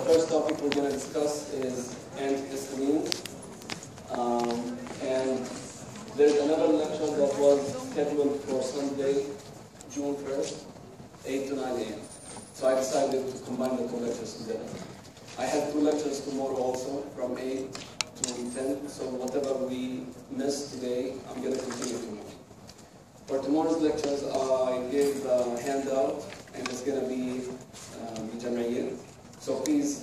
first topic we're going to discuss is antihistamines. And there's another lecture that was scheduled for Sunday, June 1st, 8 to 9 a.m. So I decided to combine the two lectures together. I have two lectures tomorrow also, from 8 to 10, so whatever we miss today, I'm going to continue tomorrow. For tomorrow's lectures, I gave a handout, and it's going to be Jamaican. So please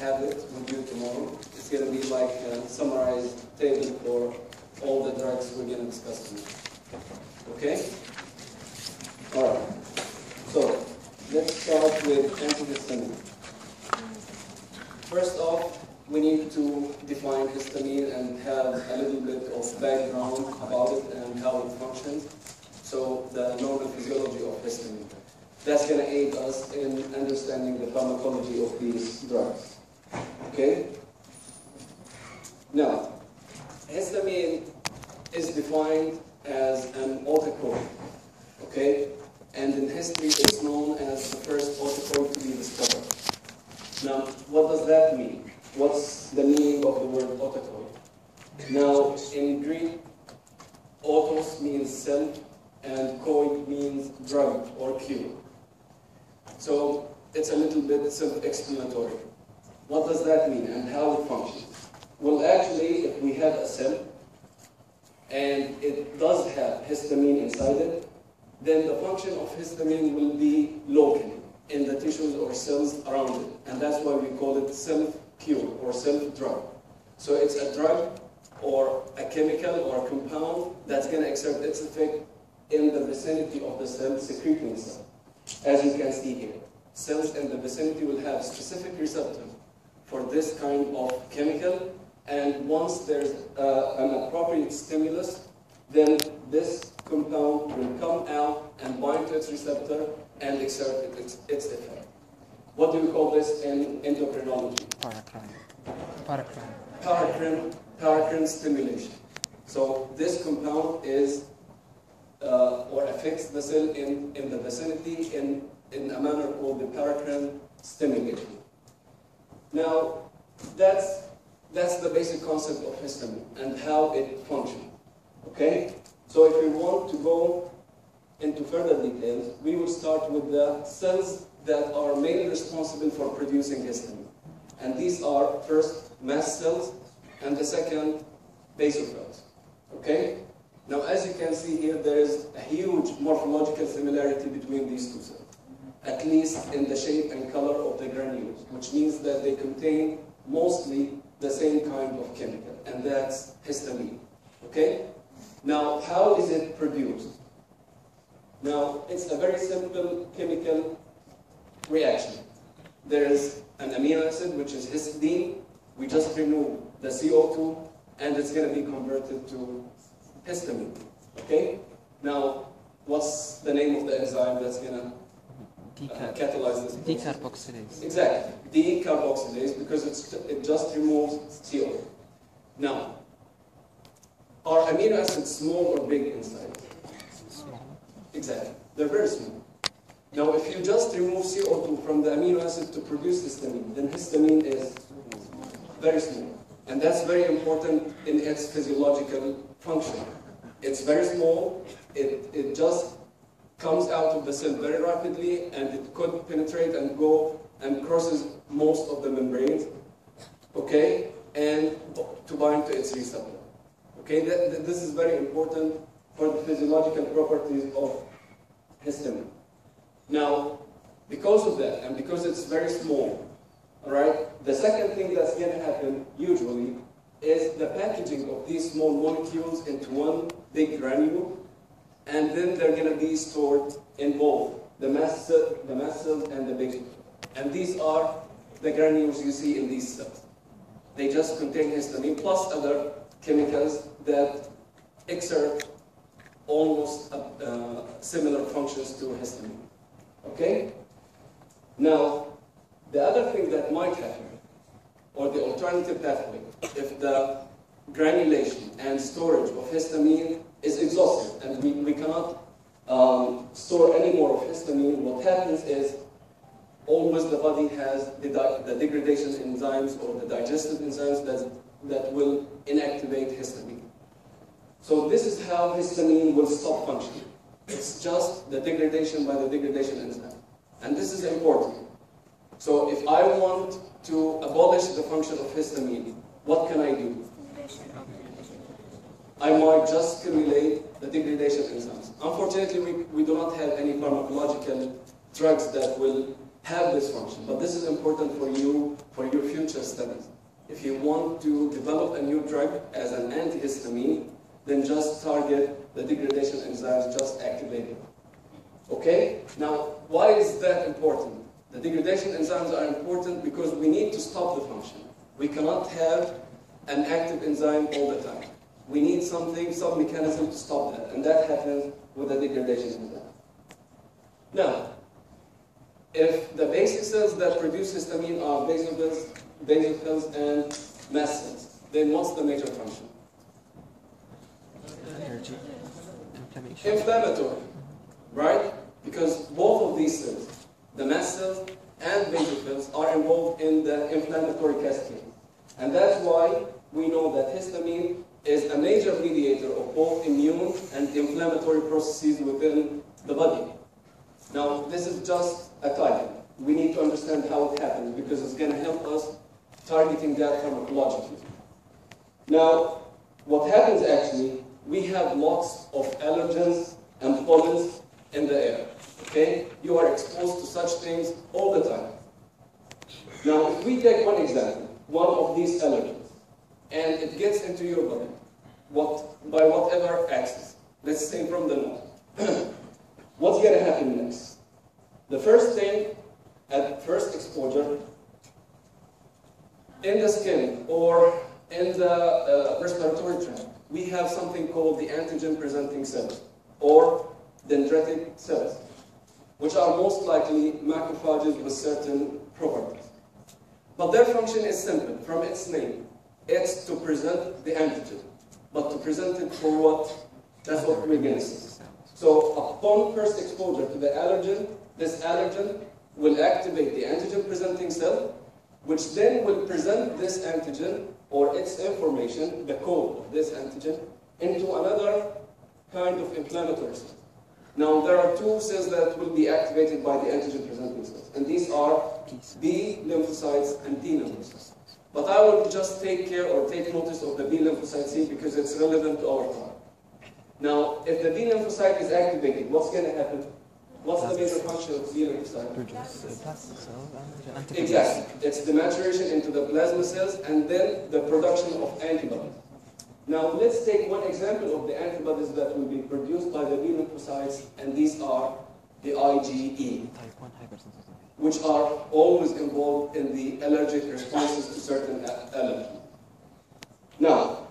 have it with you tomorrow. It's going to be like a summarized table for all the drugs we're going to discuss tonight. Okay? All right. So let's start with antihistamine. First off, we need to define histamine and have a little bit of background about it and how it functions. So the normal physiology of histamine. That's going to aid us in understanding the pharmacology of these drugs. Okay? Now, histamine is defined as an autocode. Okay? And in history, it's known as the first autocode to be discovered. Now, what does that mean? What's the meaning of the word autocode? Now, in Greek, autos means self, and koid means drug or cure. So it's a little bit self-explanatory. What does that mean and how it functions? Well, actually, if we have a cell and it does have histamine inside it, then the function of histamine will be locally in the tissues or cells around it. And that's why we call it self-cure or self-drug. So it's a drug or a chemical or a compound that's going to exert its effect in the vicinity of the cell secreting cell. As you can see here, cells in the vicinity will have specific receptors for this kind of chemical, and once there's an appropriate stimulus, then this compound will come out and bind to its receptor and exert its effect. What do we call this in endocrinology? Paracrine stimulation. So this compound is or affects the cell in the vicinity in a manner called the paracrine stimulation. Now, that's the basic concept of histamine and how it functions. Okay? So if we want to go into further details, we will start with the cells that are mainly responsible for producing histamine. And these are first mast cells and the second basophils. Okay? Now, as you can see here, there is a huge morphological similarity between these two cells, at least in the shape and color of the granules, which means that they contain mostly the same kind of chemical, and that's histamine. Okay? Now, how is it produced? Now, it's a very simple chemical reaction. There is an amino acid, which is histidine. We just remove the CO2, and it's going to be converted to histamine. Okay? Now, what's the name of the enzyme that's going to catalyze this process? Decarboxylase. Exactly. Decarboxylase, because it just removes CO2. Now, are amino acids small or big inside? Small. Exactly. They're very small. Now, if you just remove CO2 from the amino acid to produce histamine, then histamine is very small. And that's very important in its physiological function. It's very small, it just comes out of the cell very rapidly, and it could penetrate and go and crosses most of the membranes, okay, and to bind to its receptor. Okay, this is very important for the physiological properties of histamine. Now, because of that, and because it's very small, all right, the second thing that's going to happen, usually, is the packaging of these small molecules into one big granule, and then they're going to be stored in both the mast cells and the basophil. And these are the granules you see in these cells. They just contain histamine plus other chemicals that exert almost similar functions to histamine. Okay? Now, the other thing that might happen, or the alternative pathway, if the granulation and storage of histamine is exhausted and we cannot store any more of histamine, what happens is always the body has the degradation enzymes or the digestive enzymes that will inactivate histamine. So this is how histamine will stop functioning. It's just the degradation by the degradation enzyme. And this is important. So if I want to abolish the function of histamine, what can I do? I might just stimulate the degradation enzymes. Unfortunately, we do not have any pharmacological drugs that will have this function, but this is important for you, for your future studies. If you want to develop a new drug as an antihistamine, then just target the degradation enzymes, just activate it. Okay? Now, why is that important? The degradation enzymes are important because we need to stop the function. We cannot have an active enzyme all the time. We need something, some mechanism to stop that, and that happens with the degradation enzyme. Now, if the basic cells that produce histamine are basophils and mast cells, then what's the major function? Energy, inflammation. Inflammatory, right? Because both of these cells, the mast cells and basophils, are involved in the inflammatory cascade. And that's why we know that histamine is a major mediator of both immune and inflammatory processes within the body. Now, this is just a title. We need to understand how it happens because it's going to help us targeting that pharmacologically. Now, what happens actually, we have lots of allergens and pollens in the air. Okay? You are exposed to such things all the time. Now, if we take one example, one of these allergens, and it gets into your body, by whatever axis, let's say from the nose, what's going to happen next? The first thing, at first exposure, in the skin or in the respiratory tract, we have something called the antigen-presenting cells, or dendritic cells, which are most likely macrophages with certain properties. But their function is simple, from its name. It's to present the antigen. But to present it for what? That's what we're going to see. So upon first exposure to the allergen, this allergen will activate the antigen-presenting cell, which then will present this antigen or its information, the code of this antigen, into another kind of inflammatory cell. Now, there are two cells that will be activated by the antigen-presenting cells, and these are B lymphocytes and T lymphocytes. But I will just take care or take notice of the B lymphocyte C because it's relevant to our talk. Now, if the B lymphocyte is activated, what's going to happen? What's the major function of B lymphocyte? Produce plasma cells and antibodies. Exactly. It's the maturation into the plasma cells and then the production of antibodies. Now, let's take one example of the antibodies that will be produced by the B lymphocytes, and these are the IgE, Type 1 hypersensitivity, which are always involved in the allergic responses to certain allergens. Now,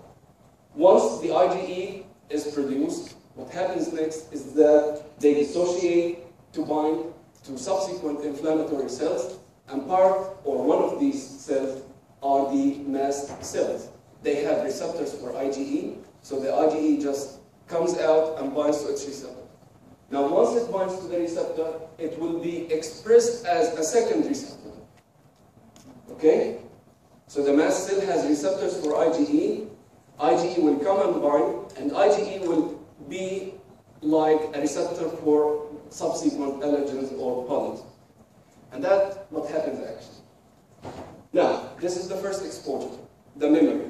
once the IgE is produced, what happens next is that they dissociate to bind to subsequent inflammatory cells, and part or one of these cells are the mast cells. They have receptors for IgE, so the IgE just comes out and binds to its receptor. Now, once it binds to the receptor, it will be expressed as a second receptor. Okay? So the mast cell has receptors for IgE. IgE will come and bind, and IgE will be like a receptor for subsequent allergens or pollens. And that's what happens actually. Now, this is the first exposure, the memory.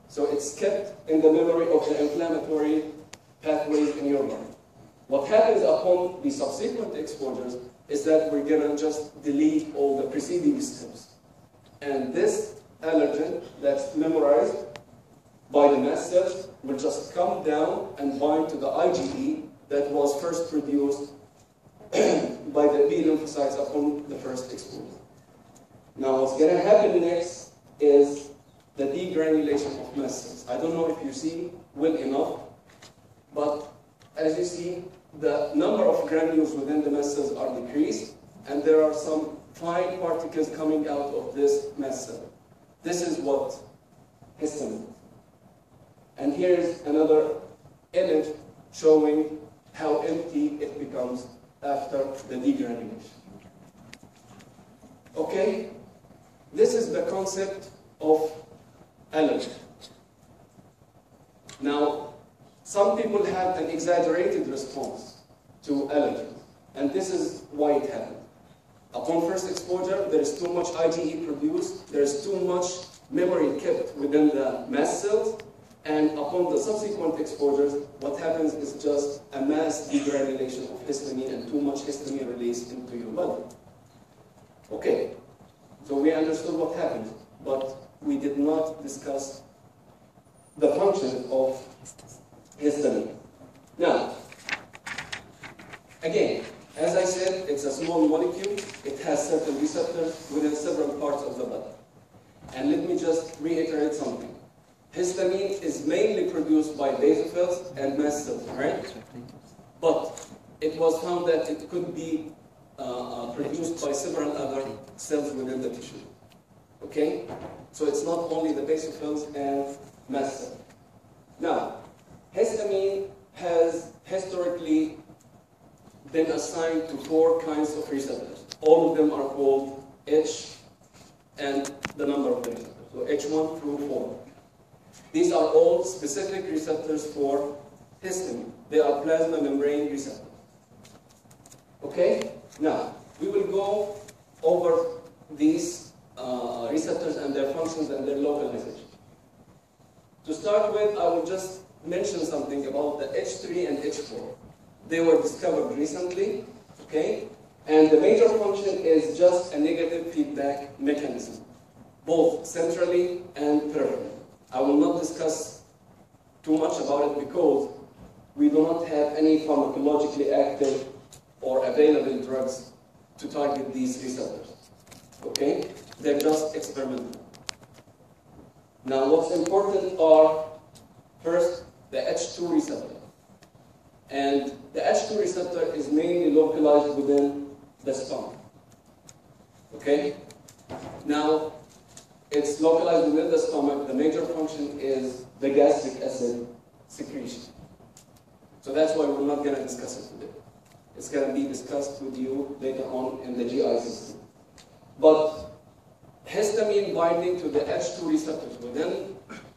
So it's kept in the memory of the inflammatory pathways in your body. What happens upon the subsequent exposures is that we're going to just delete all the preceding steps. And this allergen that's memorized by the mast cells will just come down and bind to the IgE that was first produced by the B lymphocytes upon the first exposure. Now, what's going to happen next is the degranulation of mast cells. I don't know if you see well enough, but as you see, the number of granules within the mast cells are decreased, and there are some fine particles coming out of this mast cell. This is what histamine. And here's another image showing how empty it becomes after the degranulation. Okay? This is the concept of allergy. Now, some people have an exaggerated response to allergy, and this is why it happened. Upon first exposure, there is too much IgE produced, there is too much memory kept within the mast cells, and upon the subsequent exposures, what happens is just a mass degranulation of histamine and too much histamine released into your body. Okay, so we understood what happened, but we did not discuss the function of histamine. Now, again, as I said, it's a small molecule. It has certain receptors within several parts of the body. And let me just reiterate something. Histamine is mainly produced by basophils and mast cells, right? But it was found that it could be produced by several other cells within the tissue. Okay? So it's not only the basophils and mast cells. Now, histamine has historically been assigned to 4 kinds of receptors. All of them are called H and the number of the receptors. So H1 through 4. These are all specific receptors for histamine. They are plasma membrane receptors. Okay? Now, we will go over these receptors and their functions and their localization. To start with, I will just mention something about the H3 and H4. They were discovered recently, okay? And the major function is just a negative feedback mechanism, both centrally and peripherally. I will not discuss too much about it because we do not have any pharmacologically active or available drugs to target these receptors, okay? They're just experimental. Now, what's important are, first, the H2 receptor. And the H2 receptor is mainly localized within the stomach. Okay? Now, it's localized within the stomach. The major function is the gastric acid secretion. So that's why we're not going to discuss it today. It's going to be discussed with you later on in the GI system. But histamine binding to the H2 receptors within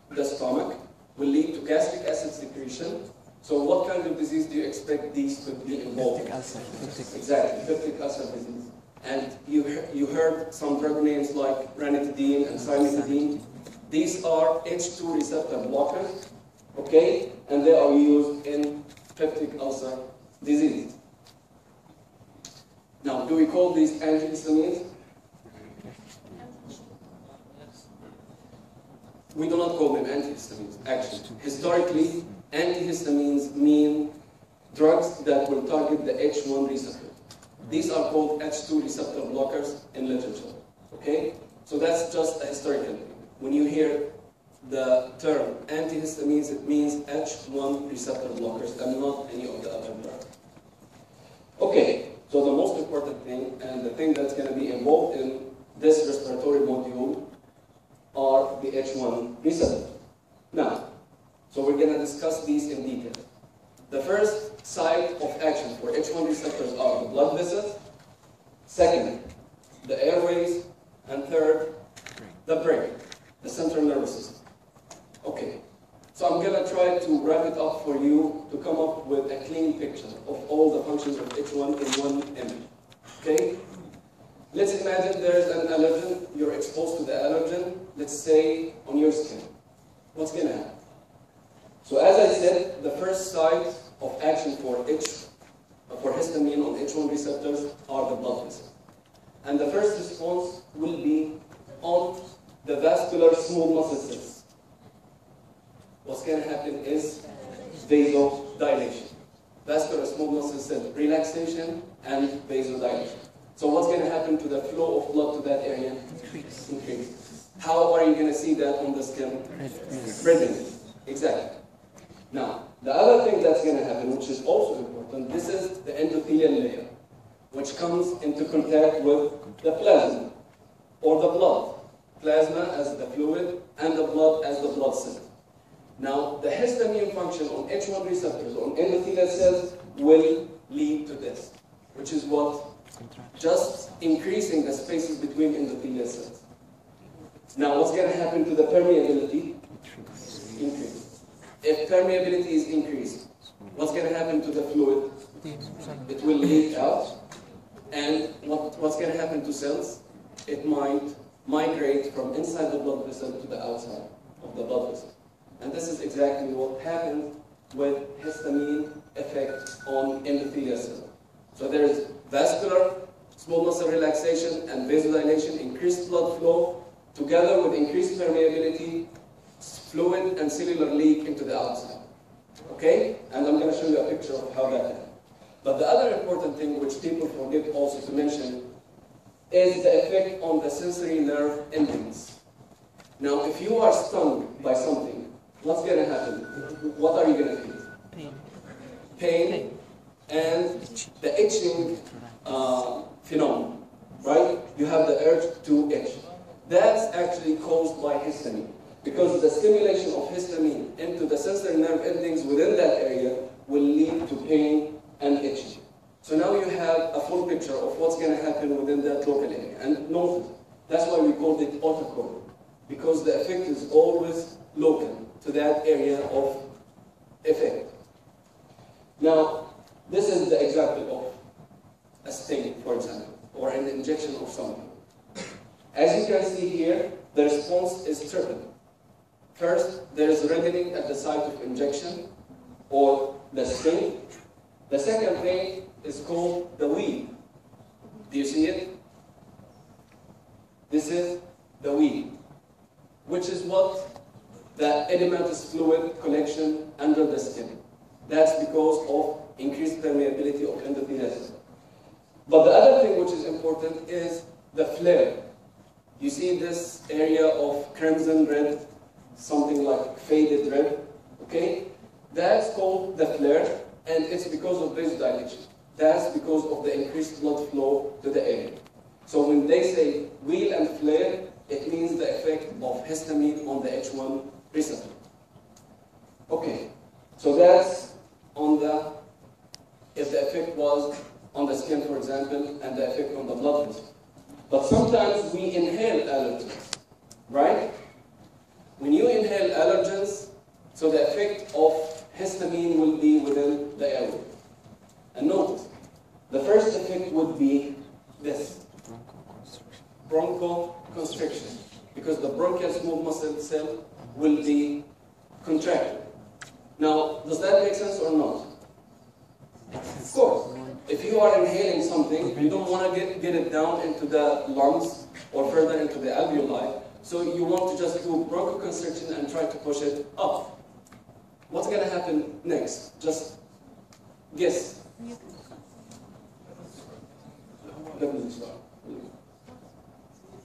the stomach will lead to gastric acid secretion. So what kind of disease do you expect these could be involved in? Exactly, peptic ulcer disease. And you heard some drug names like ranitidine and cimetidine. These are H2 receptor blockers, okay? And they are used in peptic ulcer disease. Now, do we call these antihistamines? We do not call them antihistamines, actually. Historically, antihistamines mean drugs that will target the H1 receptor. These are called H2 receptor blockers in literature. Okay? So that's just a historical thing. When you hear the term antihistamines, it means H1 receptor blockers and not any of the other drugs. Okay, so the most important thing and the thing that's going to be involved in this respiratory module are the H1 receptors. Now, so we're going to discuss these in detail. The first site of action for H1 receptors are the blood vessels, second, the airways, and third, the brain, the central nervous system. Okay, so I'm going to try to wrap it up for you to come up with a clean picture of all the functions of H1 in one image. Okay? Let's imagine there's an allergen, you're exposed to the allergen, let's say on your skin. What's going to happen? So as I said, the first site of action for histamine on H1 receptors are the blood vessels. And the first response will be on the vascular smooth muscle cells. What's going to happen is vasodilation. Vascular smooth muscle cell relaxation and vasodilation. So what's going to happen to the flow of blood to that area? Increase. How are you going to see that on the skin? Reddening. Exactly. Now, the other thing that's going to happen, which is also important, this is the endothelial layer, which comes into contact with the plasma, or the blood. Plasma as the fluid, and the blood as the blood cell. Now, the histamine function on H1 receptors on endothelial cells will lead to this, which is what Contraction. just increasing the spaces between endothelial cells. Now, what's going to happen to the permeability? Increase. If permeability is increased, what's going to happen to the fluid? It will leak out. And what's going to happen to cells? It might migrate from inside the blood vessel to the outside of the blood vessel. And this is exactly what happens with histamine effect on endothelial cells. So there is vascular, small muscle relaxation, and vasodilation, increased blood flow, together with increased permeability, fluid and cellular leak into the outside. Okay? And I'm going to show you a picture of how that happens. But the other important thing which people forget also to mention is the effect on the sensory nerve endings. Now, if you are stung by something, what's going to happen? What are you going to feel? Pain. Pain and the itching phenomenon, right? You have the urge to itch. That's actually caused by histamine, because the stimulation of histamine into the sensory nerve endings within that area will lead to pain and itching. So now you have a full picture of what's going to happen within that local area. And notice, that's why we called it autocodal, because the effect is always local to that area of effect. Now, this is the example of a sting, for example, or an injection of something. As you can see here, the response is triple. First, there is reddening at the site of injection or the sting. The second thing is called the weed. Do you see it? This is the weed, which is what? The edematous fluid collection under the skin. That's because of increased permeability of endothelial cells. But the other thing which is important is the flare. You see this area of crimson red, something like faded red, okay? That's called the flare, and it's because of vasodilation. That's because of the increased blood flow to the area. So when they say wheal and flare, it means the effect of histamine on the H1 receptor. Okay, so that's on the, if the effect was on the skin, for example, and the effect on the blood vessel. But sometimes we inhale allergens, right? When you inhale allergens, so the effect of histamine will be within the airway. And notice, the first effect would be this, bronchoconstriction, because the bronchial smooth muscle cell will be contracted. Now, does that make sense or not? Of course. If you are inhaling something, you don't want to get it down into the lungs or further into the alveoli, so you want to just do bronchoconstriction and try to push it up. What's going to happen next? Just guess.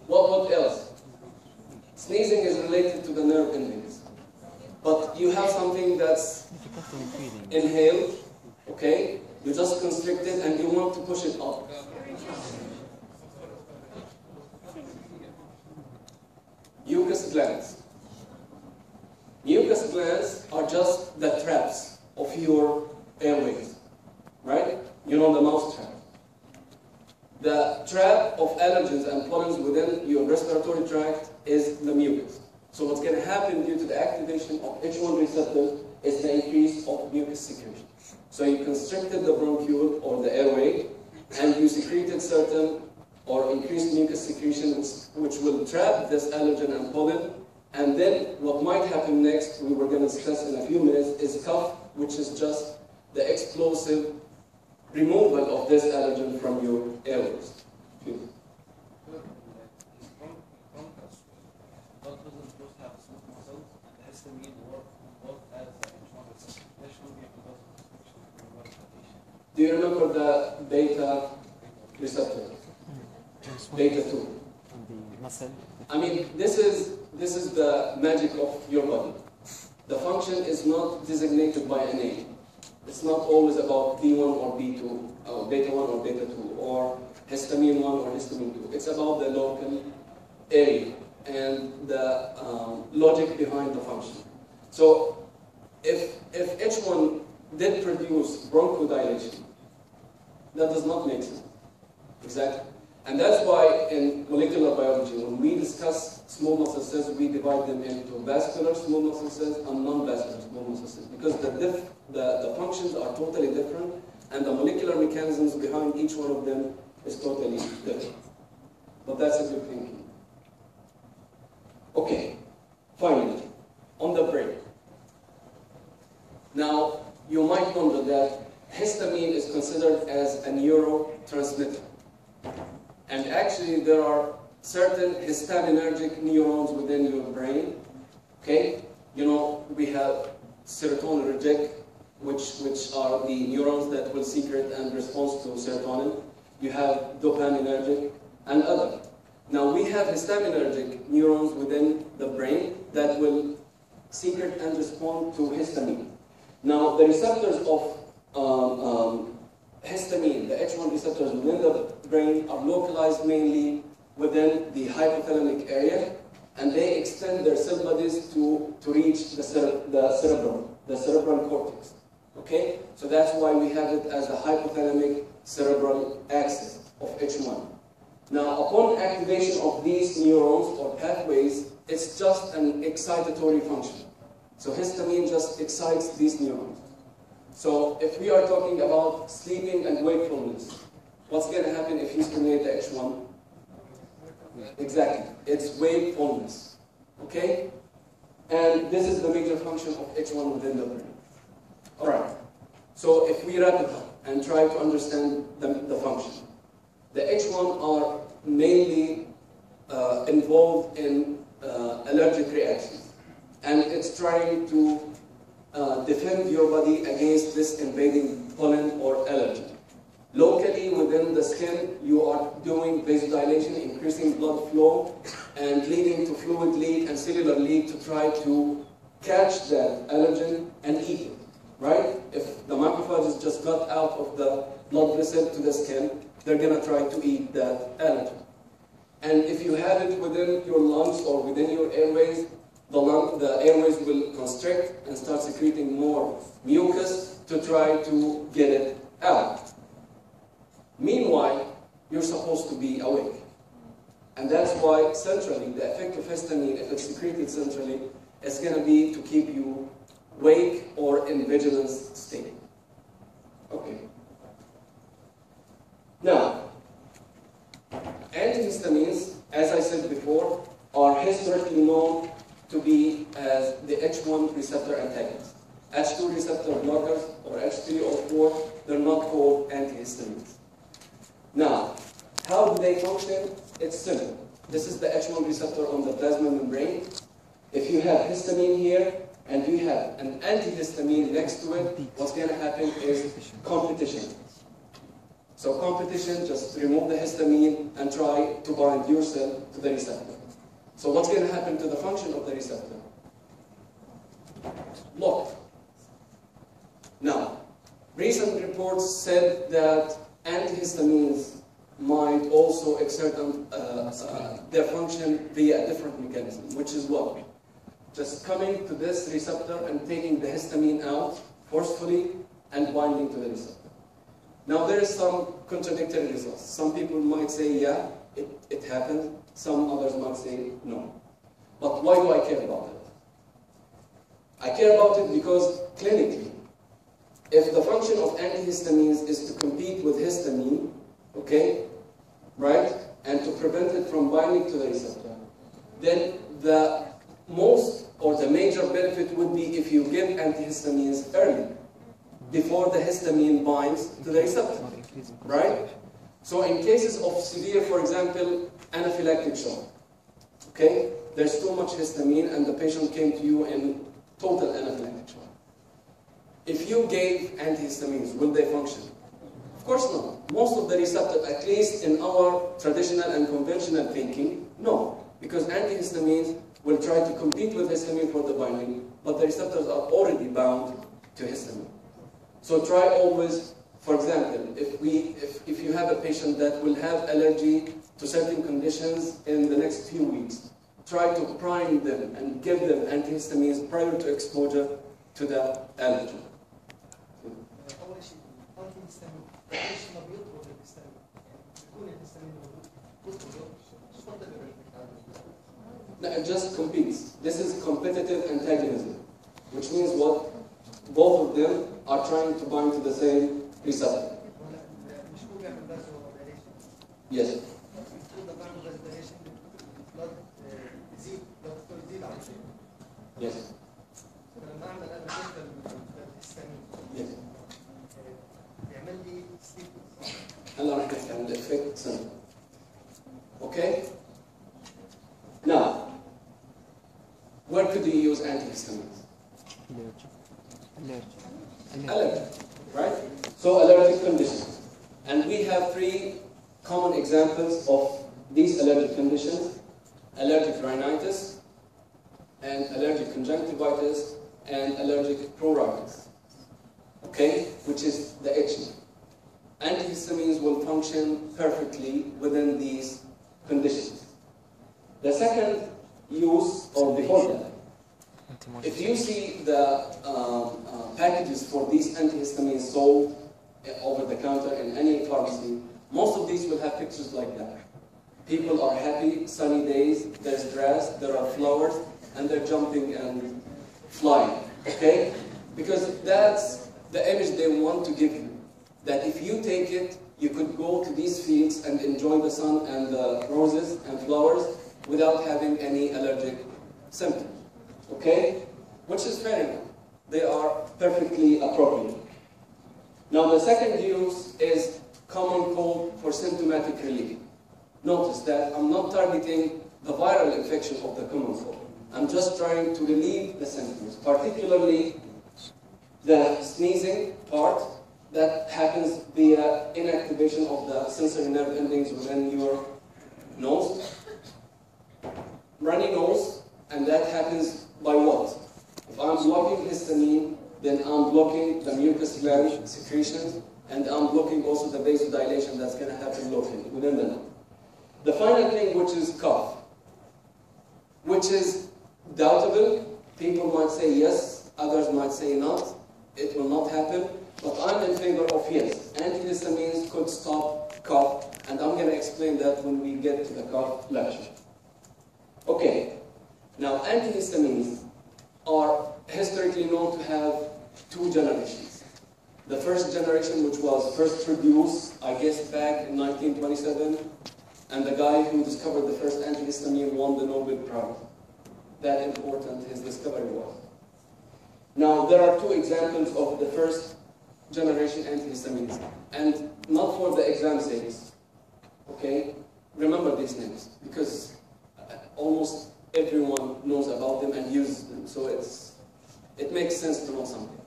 What else? Sneezing is related to the nerve endings. But you have something that's inhaled, okay? You just constrict it and you want to push it up. Mucus glands. Mucus glands are just the traps of your airways, right? You know the mouse trap. The trap of allergens and pollens within your respiratory tract is the mucus. So what's going to happen due to the activation of H1 receptors is the increase of mucus secretion. So you constricted the bronchiole or the airway, and you secreted certain or increased mucus secretion, which will trap this allergen and pollen. And then what might happen next, we were going to discuss in a few minutes, is cough, which is just the explosive removal of this allergen from your airways. Do you remember the beta receptor? Beta 2. The muscle. I mean, this is the magic of your body. The function is not designated by a name. It's not always about B1 or B2, or beta 1 or beta 2, or histamine 1 or histamine 2. It's about the local area and the logic behind the function. So if H1 did produce bronchodilation, that does not make sense. Exactly. And that's why in molecular biology, when we discuss small muscle cells, we divide them into vascular small muscle cells and non-vascular small muscle cells, because the functions are totally different, and the molecular mechanisms behind each one of them is totally different. But that's a good thinking. Okay, finally, on the brain. Now, you might wonder that histamine is considered as a neurotransmitter. And actually, there are certain histaminergic neurons within your brain. Okay? You know, we have serotonergic, which are the neurons that will secrete and respond to serotonin. You have dopaminergic and other. Now, we have histaminergic neurons within the brain that will secrete and respond to histamine. Now, the receptors of histamine, the H1 receptors within the brain, are localized mainly within the hypothalamic area, and they extend their cell bodies to reach the cerebral cortex. Okay? So that's why we have it as a hypothalamic cerebral axis of H1. Now, upon activation of these neurons or pathways, it's just an excitatory function. So histamine just excites these neurons. So if we are talking about sleeping and wakefulness, what's going to happen if you stimulate the H1? Exactly. It's wakefulness. Okay? And this is the major function of H1 within the brain. Alright. So if we wrap it up and try to understand the function. The H1 are mainly involved in allergic reactions. And it's trying to defend your body against this invading pollen or allergen. Locally, within the skin, you are doing vasodilation, increasing blood flow, and leading to fluid leak and cellular leak to try to catch that allergen and eat it, right? If the macrophages just got out of the blood vessel to the skin, they're going to try to eat that allergen. And if you have it within your lungs or within your airways, the airways will constrict and start secreting more mucus to try to get it out. Meanwhile, you're supposed to be awake. And that's why centrally, the effect of histamine, if it's secreted centrally, is going to be to keep you awake or in vigilance state. Okay. Now, antihistamines, as I said before, are historically known to be as the H1 receptor antagonists. H2 receptor blockers, or H3 or 4, they're not called antihistamines. Now, how do they function? It's simple. This is the H1 receptor on the plasma membrane. If you have histamine here, and you have an antihistamine next to it, what's going to happen is competition. So competition, just remove the histamine and try to bind your cell to the receptor. So what's going to happen to the function of the receptor? Blocked. Now, recent reports said that antihistamines might also exert their function via a different mechanism, which is what? Just coming to this receptor and taking the histamine out forcefully and binding to the receptor. Now, there is some contradictory results. Some people might say, yeah, it happened. Some others might say, no. But why do I care about it? I care about it because clinically, if the function of antihistamines is to compete with histamine, okay, right, and to prevent it from binding to the receptor, then the most or the major benefit would be if you give antihistamines early, before the histamine binds to the receptor, right? So in cases of severe, for example, anaphylactic shock, okay, there's too much histamine and the patient came to you in total anaphylactic shock. If you gave antihistamines, will they function? Of course not. Most of the receptors, at least in our traditional and conventional thinking, no. Because antihistamines will try to compete with histamine for the binding, but the receptors are already bound to histamine. So try always, for example, if you have a patient that will have allergy to certain conditions in the next few weeks, try to prime them and give them antihistamines prior to exposure to the allergen. أول شيء أنتي هيستامين، ليش ما بيطلب الهيستامين؟ يعني بيكون No, it just competes. This is competitive antagonism, which means what? Both of them are trying to bind to the same receptor. Yes. Yes. Yes. هلا رح نحكي عن الإفكت سنة. Okay? Now, where could you use antihistamines? Allergy, right? So allergic conditions. And we have three common examples of these allergic conditions: allergic rhinitis, and allergic conjunctivitis, and allergic pruritus. Okay? Which is the itching. Antihistamines will function perfectly within these conditions. The second use, or before that, if you see the packages for these antihistamines sold over the counter in any pharmacy, most of these will have pictures like that. People are happy, sunny days, there's grass, there are flowers, and they're jumping and flying, okay? Because that's the image they want to give you. That if you take it, you could go to these fields and enjoy the sun and the roses and flowers without having any allergic symptoms. Okay? Which is fair enough. They are perfectly appropriate. Now the second use is common cold for symptomatic relief. Notice that I'm not targeting the viral infection of the common cold. I'm just trying to relieve the symptoms, particularly the sneezing part that happens via inactivation of the sensory nerve endings within your nose. Runny nose, and that happens by what? If I'm blocking histamine, then I'm blocking the mucus gland secretions, and I'm blocking also the vasodilation that's going to happen locally within the nose. The final thing, which is cough, which is doubtable. People might say yes, others might say not. It will not happen, but I'm in favor of yes. Antihistamines could stop cough, and I'm going to explain that when we get to the cough lecture. Okay, now antihistamines are historically known to have two generations. The first generation, which was first produced, I guess, back in 1927, and the guy who discovered the first antihistamine won the Nobel Prize. That important his discovery was. Now, there are two examples of the first generation antihistamines, and not for the exam sakes, okay? Remember these names, because almost everyone knows about them and uses them, so it makes sense to know something.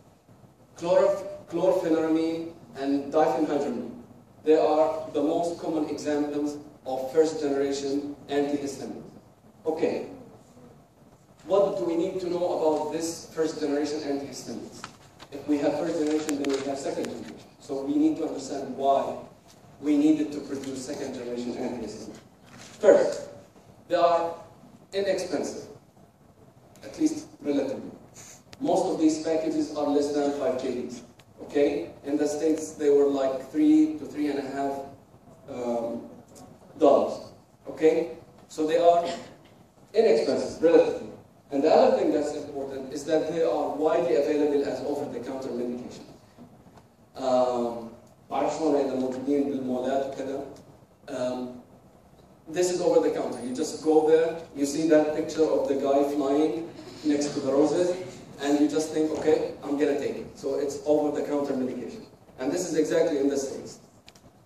Chlorpheniramine and diphenhydramine. They are the most common examples of first generation antihistamines. Okay. What do we need to know about this first generation antihistamines? If we have first generation, then we have second generation. So we need to understand why we needed to produce second generation antihistamines. First, they are inexpensive, at least relatively. Most of these packages are less than 5 kgs. Okay? In the States, they were like $3 to $3.5 dollars. Okay? So they are inexpensive, relatively. And the other thing that's important is that they are widely available as over-the-counter medication. بعرف شلون إذا موجودين بالمولات وكذا. This is over the counter. You just go there, you see that picture of the guy flying next to the roses, and you just think, okay, I'm going to take it. So it's over-the-counter medication. And this is exactly in the States.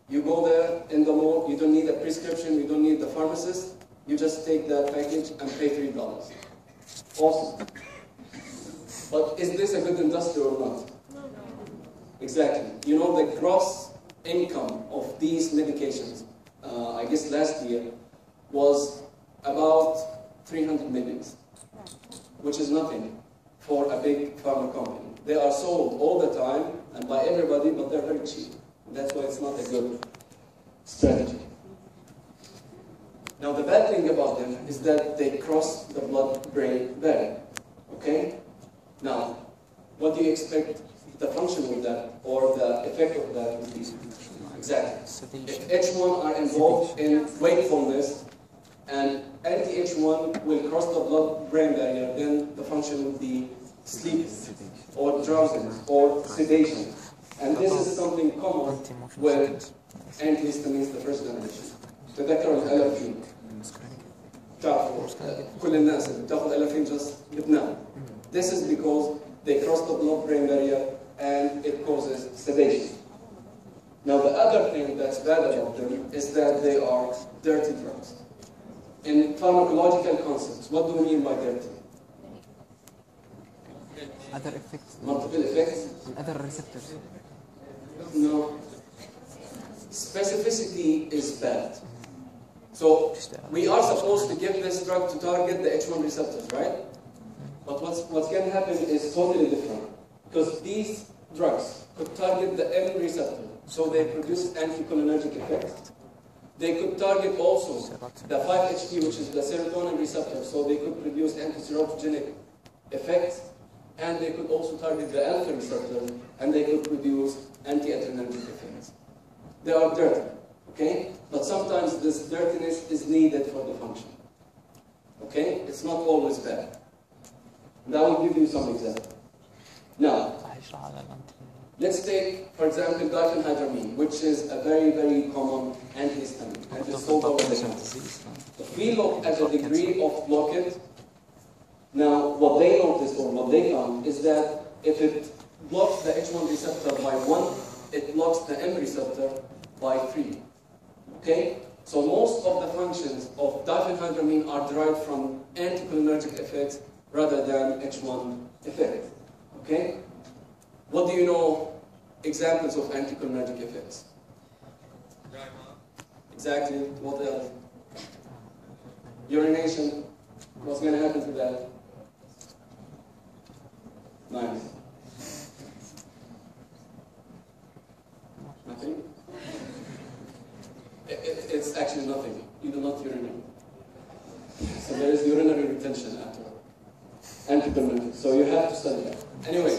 You go there in the mall, you don't need a prescription, you don't need the pharmacist, you just take that package and pay $3. Awesome. But is this a good industry or not? No. Exactly. You know, the gross income of these medications, I guess last year, was about 300 million, which is nothing for a big pharma company. They are sold all the time and by everybody, but they're very cheap. That's why it's not a good strategy. Now, the bad thing about them is that they cross the blood-brain barrier. Okay? Now, what do you expect the function of that, or the effect of that would be? Exactly. If H1 are involved in wakefulness, and anti-H1 H1 will cross the blood-brain barrier, then the function would be sleep or drowsiness or sedation. And this is something common with antihistamines the first generation. تذكروا الألافين. تعرفوا كل الناس اللي بتاخذ ألافين just بتنام. This is because they cross the blood-brain barrier and it causes sedation. Now the other thing that's bad about them is that they are dirty drugs. In pharmacological concepts, what do we mean by dirty? Other effects. Multiple effects? Other receptors. No. Specificity is bad. So we are supposed to give this drug to target the H1 receptors, right? But what's going to happen is totally different. Because these drugs could target the M receptor, so they produce anticholinergic effects. They could target also the 5-HT, which is the serotonin receptor, so they could produce anti-serotogenic effects. And they could also target the alpha receptor, and they could produce anti-adrenergic effects. They are dirty, okay? But sometimes this dirtiness is needed for the function. Okay? It's not always bad. And I will give you some examples. Now, let's take, for example, diphenhydramine, which is a very, very common antihistamine, and it's sold over the country. If we look at the degree of blockage, now what they noticed or what they found is that if it blocks the H1 receptor by 1, it blocks the M receptor by 3. Okay? So most of the functions of diphenhydramine are derived from anticholinergic effects rather than H1 effects. Okay? What do you know examples of anticholinergic effects? Exactly. What else? Urination. What's going to happen to that? Nice. Nothing? It's actually nothing. You do not urinate. So there is urinary retention after anticholinergic. So you have to study that. Anyway,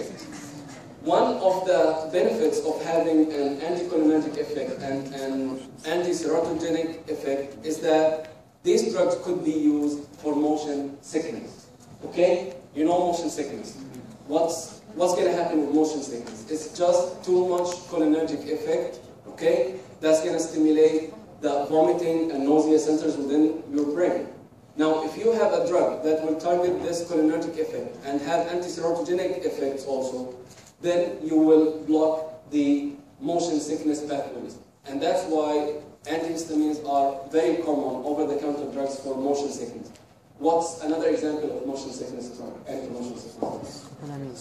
one of the benefits of having an anticholinergic effect and an anti-serotogenic effect is that these drugs could be used for motion sickness. Okay? You know motion sickness. What's going to happen with motion sickness? It's just too much cholinergic effect, okay? That's going to stimulate the vomiting and nausea centers within your brain. Now, if you have a drug that will target this cholinergic effect and have anti-serotogenic effects also, then you will block the motion sickness pathways. And that's why antihistamines are very common over-the-counter drugs for motion sickness. What's another example of motion sickness drug? Anti-motion sickness.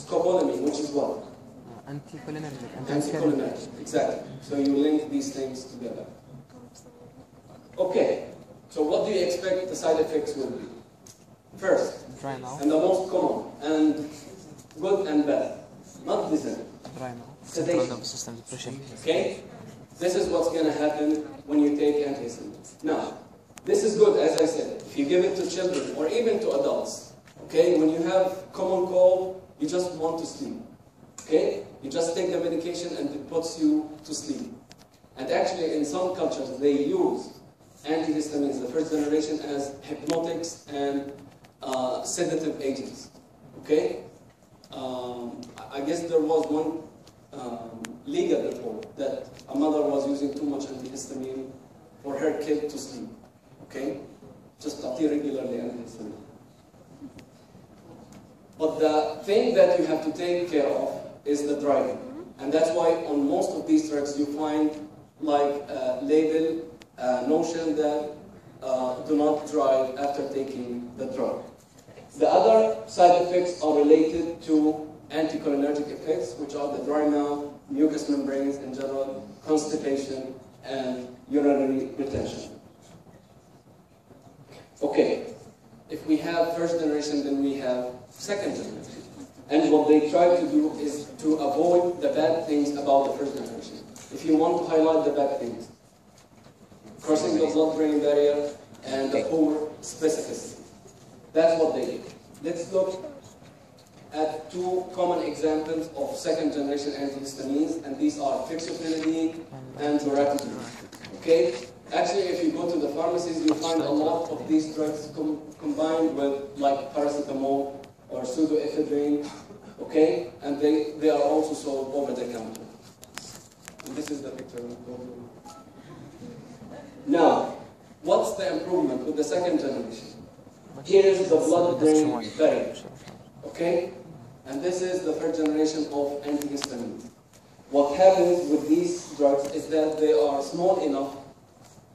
Scopolamine, which is what? Anticholinergic. Anticholinergic, exactly. So you link these things together. Okay, so what do you expect the side effects will be? First, Dry mouth. and the most common, and good and bad. Not listen. Dry mouth. Sedation. Central nervous system depression. Okay? This is what's going to happen when you take antihistamines. Now, this is good, as I said. If you give it to children or even to adults, okay? When you have common cold, you just want to sleep. Okay? You just take the medication and it puts you to sleep. And actually, in some cultures, they use antihistamines, the first generation, as hypnotics and sedative agents. Okay? I guess there was one legal report that a mother was using too much antihistamine for her kid to sleep. Okay? Just regularly antihistamine. But the thing that you have to take care of is the driving. And that's why on most of these drugs you find like a label, notion that do not drive after taking the drug. The other side effects are related to anticholinergic effects, which are the dry mouth, mucous membranes in general, constipation, and urinary retention. Okay, if we have first generation, then we have second generation. And what they try to do is to avoid the bad things about the first generation. If you want to highlight the bad things, crossing the blood-brain barrier and the poor specificity. That's what they do. Let's look at two common examples of second-generation antihistamines, and these are fixofenadine and loratadine. Okay? Actually, if you go to the pharmacies, you find a lot of these drugs combined with like paracetamol or pseudoephedrine, okay? And they are also sold over the counter. And this is the picture. Now, what's the improvement with the second generation? Here is the blood-brain barrier, okay? And this is the third generation of antihistamines. What happens with these drugs is that they are small enough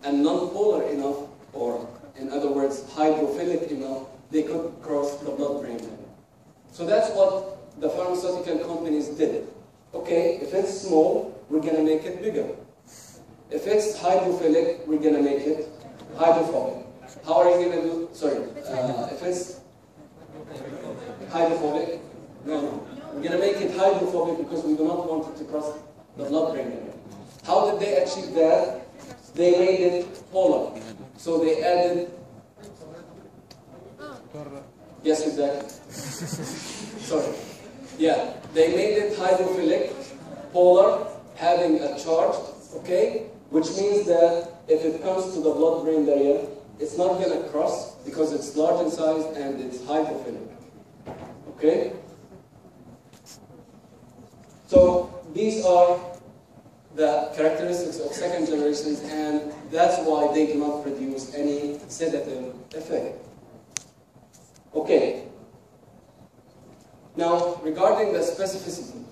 and non-polar enough, or in other words, hydrophilic enough, they could cross the blood-brain barrier. So that's what the pharmaceutical companies did. Okay, if it's small, we're going to make it bigger. If it's hydrophilic, we're going to make it hydrophobic. How are you going to do? Sorry, if it's hydrophobic, no. We're going to make it hydrophobic because we do not want it to cross the blood-brain barrier. How did they achieve that? They made it polar. So they added. Yes, exactly. Sorry. Yeah, they made it hydrophilic, polar, having a charge, okay? Which means that if it comes to the blood-brain barrier, it's not going to cross because it's large in size and it's hydrophilic. Okay? So these are the characteristics of second generations, and that's why they do not produce any sedative effect. Okay. Now, regarding the specificity,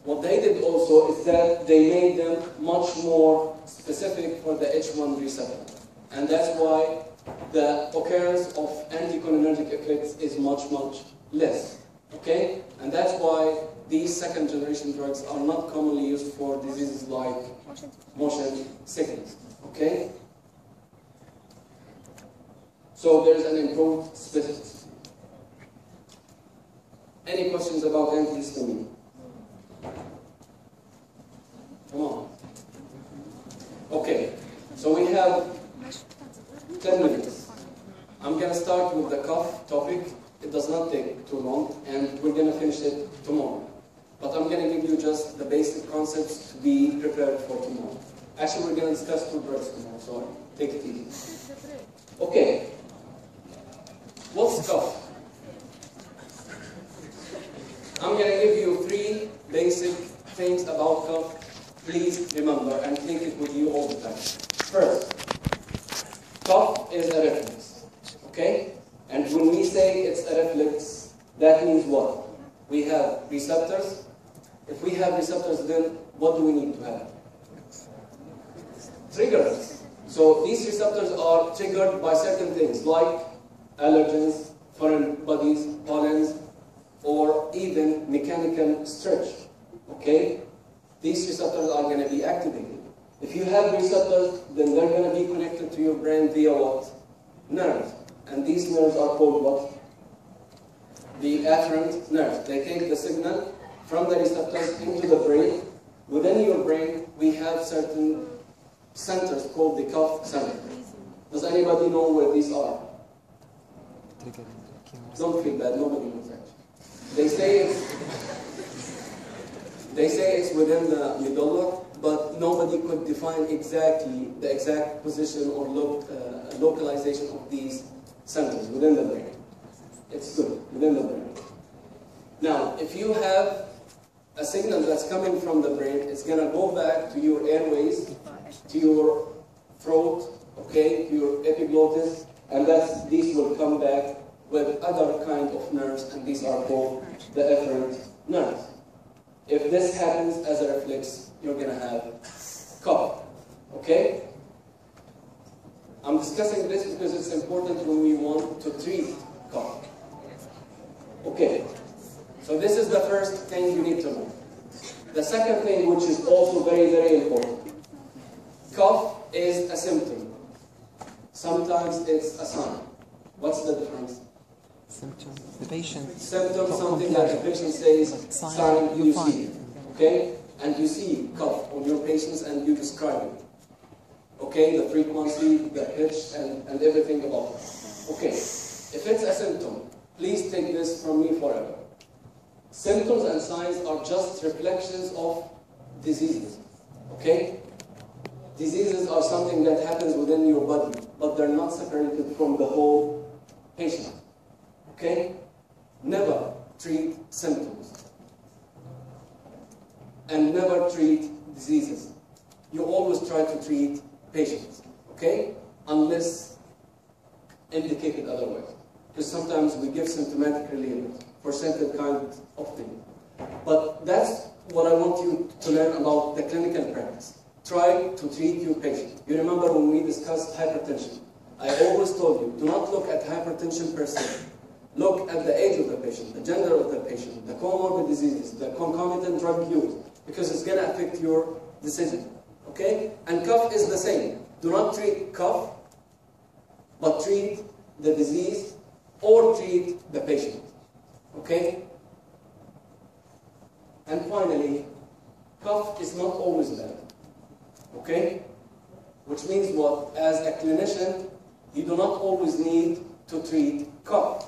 what they did also is that they made them much more specific for the H1 receptor. And that's why the occurrence of anticholinergic effects is much, much less. Okay? And that's why these second generation drugs are not commonly used for diseases like motion sickness. Okay? So there's an improved specificity. Any questions about antihistamine? Come on. Okay, so we have 10 minutes. I'm going to start with the cough topic. It does not take too long, and we're going to finish it tomorrow. But I'm going to give you just the basic concepts to be prepared for tomorrow. Actually, we're going to discuss 2 drugs tomorrow, so take it easy. Okay. What's cough? I'm going to give you 3 basic things about cough. Please remember and take it with you all the time. First, cough is a reflex. Okay? And when we say it's a reflex, that means what? We have receptors. If we have receptors, then what do we need to have? Triggers. So these receptors are triggered by certain things like allergens, foreign bodies, pollens, or even mechanical stretch. Okay? These receptors are going to be activated. If you have receptors, then they're going to be connected to your brain via what? Nerves. And these nerves are called what? The afferent nerves. They take the signal from the receptors into the brain. Within your brain, we have certain centers called the cough center. Does anybody know where these are? Don't feel bad, nobody knows actually. They say it's within the medulla, but nobody could define exactly the exact position or localization of these centers within the brain. It's good, within the brain. Now, if you have a signal that's coming from the brain, it's going to go back to your airways, to your throat, okay, to your epiglottis, and these will come back with other kind of nerves, and these are called the efferent nerves. If this happens as a reflex, you're going to have cough. Okay? I'm discussing this because it's important when we want to treat cough. Okay. So this is the first thing you need to know. The second thing, which is also very, very important. Cough is a symptom. Sometimes it's a sign. What's the difference? Symptom. The patient. Symptom, something that the patient says, sign, you see. Okay? And you see cough on your patients and you describe it. Okay? The frequency, the pitch, and everything about it. Okay. If it's a symptom, please take this from me forever. Symptoms and signs are just reflections of diseases. Okay? Diseases are something that happens within your body, but they're not separated from the whole patient. Okay? Never treat symptoms. And never treat diseases. You always try to treat patients. Okay? Unless indicated otherwise. Because sometimes we give symptomatic relief for certain kinds of things. But that's what I want you to learn about the clinical practice. Try to treat your patient. You remember when we discussed hypertension? I always told you, do not look at hypertension per se. Look at the age of the patient, the gender of the patient, the comorbid diseases, the concomitant drug use, because it's going to affect your decision. Okay? And cough is the same. Do not treat cough, but treat the disease or treat the patient. Okay? And finally, cough is not always bad. Okay? Which means what? As a clinician, you do not always need to treat cough.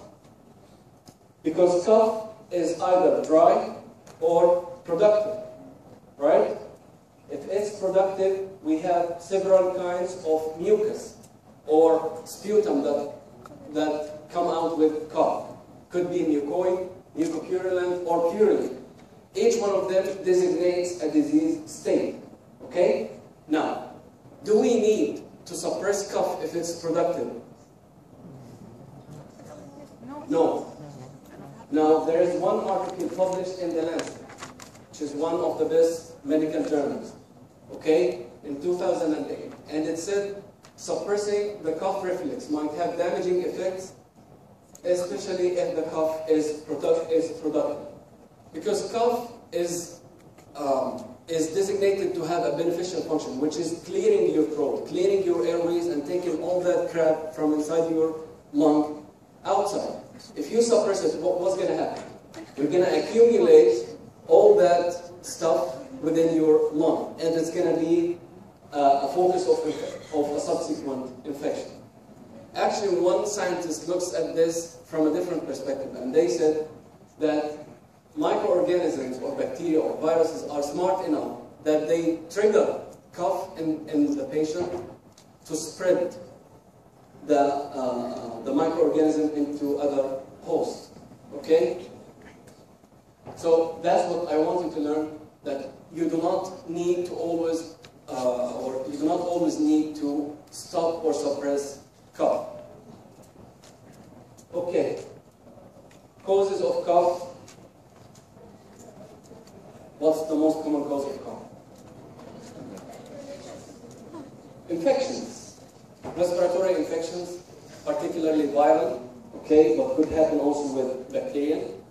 Because cough is either dry or productive. Right? If it's productive, we have several kinds of mucus or sputum that come out with cough. Could be mucoid, mucopurulent, or purulent. Each one of them designates a disease state. Okay? Now, do we need to suppress cough if it's productive? No. Now, there is one article published in The Lancet, which is one of the best medical journals, okay, in 2008. And it said suppressing the cough reflex might have damaging effects, especially if the cough is productive. Because cough is designated to have a beneficial function, which is clearing your throat, clearing your airways, and taking all that crap from inside your lung outside. If you suppress it, what's going to happen? You're going to accumulate all that stuff within your lung, and it's going to be a focus of a subsequent infection. Actually, one scientist looks at this from a different perspective, and they said that microorganisms or bacteria or viruses are smart enough that they trigger cough in the patient to spread the microorganism into other hosts. Okay? So that's what I want you to learn, that you do not need to always need to stop or suppress cough. Okay. Causes of cough. What's the most common cause of cough? Infections. Respiratory infections, particularly viral, okay, but could happen also with bacterial.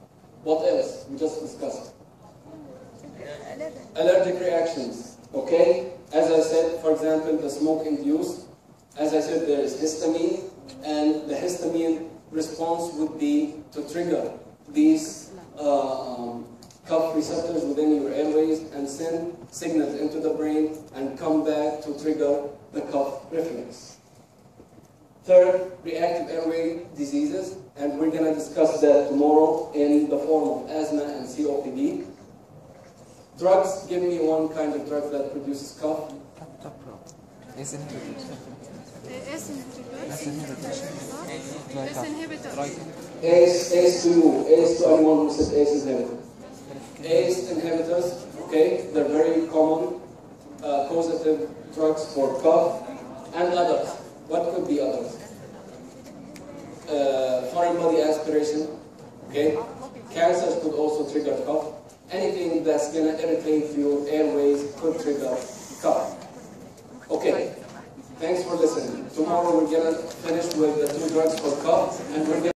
What else? We just discussed. Allergic reactions, okay? As I said, for example, the smoke-induced. As I said, there is histamine, and the histamine response would be to trigger these cough receptors within your airways and send signals into the brain and come back to trigger the cough reflex. Third, reactive airway diseases, and we're going to discuss that tomorrow in the form of asthma and COPD. Drugs, give me one kind of drug that produces cough. ACE inhibitor. ACE to you. ACE to anyone who says ACE inhibitor. ACE inhibitors, okay, they're very common causative drugs for cough and others. What could be others? Foreign body aspiration, okay? Cancers could also trigger cough. Anything that's going to irritate your airways could trigger cough. Okay, thanks for listening. Tomorrow we're going to finish with the 2 drugs for cough, and we're going